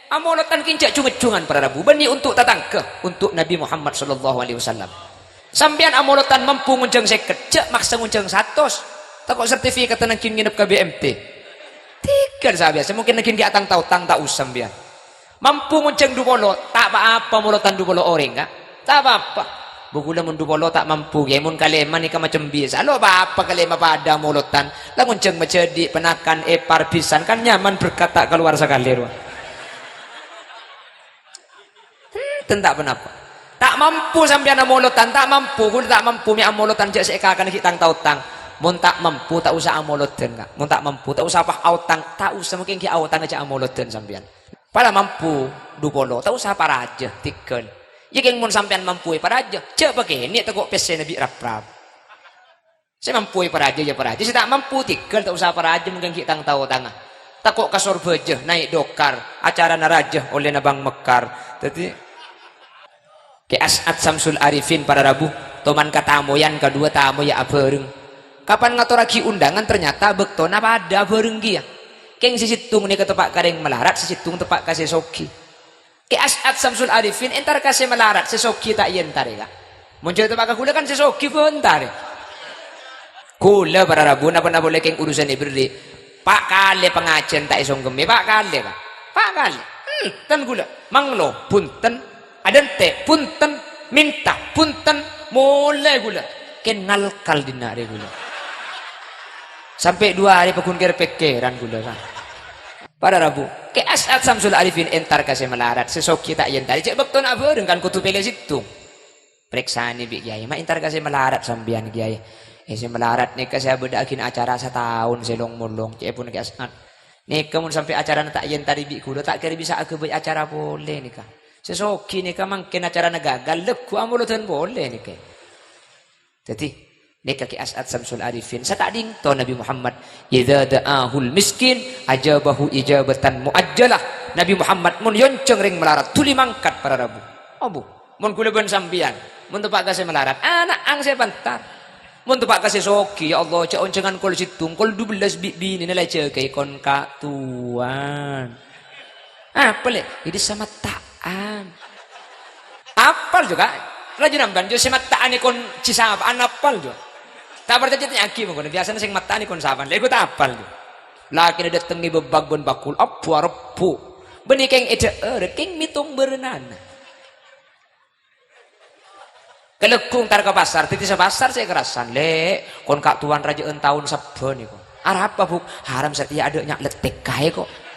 Amolotan kincak cunget-cungan para rabu bani untuk tatangke untuk Nabi Muhammad sallallahu alaihi wasallam. Sampean amolotan mampu ngunceng 50, cek maksa ngunceng 100. Takok sertifikat nang kin nginep KBMT. Tiga sabiasa mungkin nang atang tau tang tak usah sampean. Mampu ngunceng 20, tak apa-apa molotan 20 orang enggak? Tak apa-apa. Bugula mun 20 tak mampu ya mun kalema ni ka macam biasa. Lo apa kalema pada molotan. Lah ngunceng macedi penakan epar pisan kan nyaman berkata keluar sekali ruang. Tak kenapa tak mampu sampai anak molotan tak mampu gula tak mampu mi amolotan cek sekakan kita tahu tang mun tak mampu tak usah amolotan kak mun tak mampu tak usah apa autang tak usah mungkin ki autang aja amolotan sampean pada mampu 20 tak usah para aja tikel ya keng mun sampean mampu para aja cek begini tegok pesen nabi rap saya mampu para aja ya para aja saya tak mampu tikel tak usah para aja mungkin kita tahu tangah takok kasor beje naik dokar acara naraja oleh nabang mekar jadi ke As'ad Samsul Arifin para rabu toman katamoyan kedua tamu ya abereng kapan ngatoragi undangan ternyata bektona pada abereng dia keng sisitung ni ke tepak kareng melarat sisitung tepak kasih soki ke As'ad Samsul Arifin entar kasih melarat sesoki tak yentar ya muncul tepak kula kan sesoki bentar kula para rabu napa boleh keng urusan ni beri pak kali pengajian tak isong gemi pak kali tan gula manglo punten adente punten minta punten mulai gula kenal kal dinare gula sampai 2 hari pekungkir pekeran gula kan pada rabu ke As'ad Samsul Arifin entar kasih melarat sesok kita yang tadi cek bekton apa dengan kutu pilih situ periksaan bi kiai mak entar kasih melarat sambian kiai si melarat nih kasih bedakin acara setahun selong mulong cek pun ke As'ad nih kamu sampai acara tak yang tadi bi gula tak kira bisa aku buat acara boleh nih kak sesoki nih mungkin acara gagal leku amulutan boleh nih kayak jadi nih kaki As'ad Samsul Arifin saya tak dingto Nabi Muhammad idza da'ahul miskin ajabahu ijabatan muajjalah Nabi Muhammad mun yonceng ring melarat tuli mangkat para rabu abu mun kula ben sambian mun tepak kasih melarat anak ang saya pantar mun tepak kasih soki ya Allah cek oncengan kol situng kol 12 bini nilai cek kon ka tuan apa le jadi sama tak apal juga rajin amban jo semataan ikon cisap anapal jo tak berarti nyaki mengkono biasanya sing mataan ikon saban lego tak apal jo laki na dateng ni bebagon bakul apu arepu beni keng ede keng mitung berenana kelekung tar ke pasar titi sa pasar saya kerasan le kon kak tuan raja tahun saben iko arah apa buk haram setia adanya letek kae kok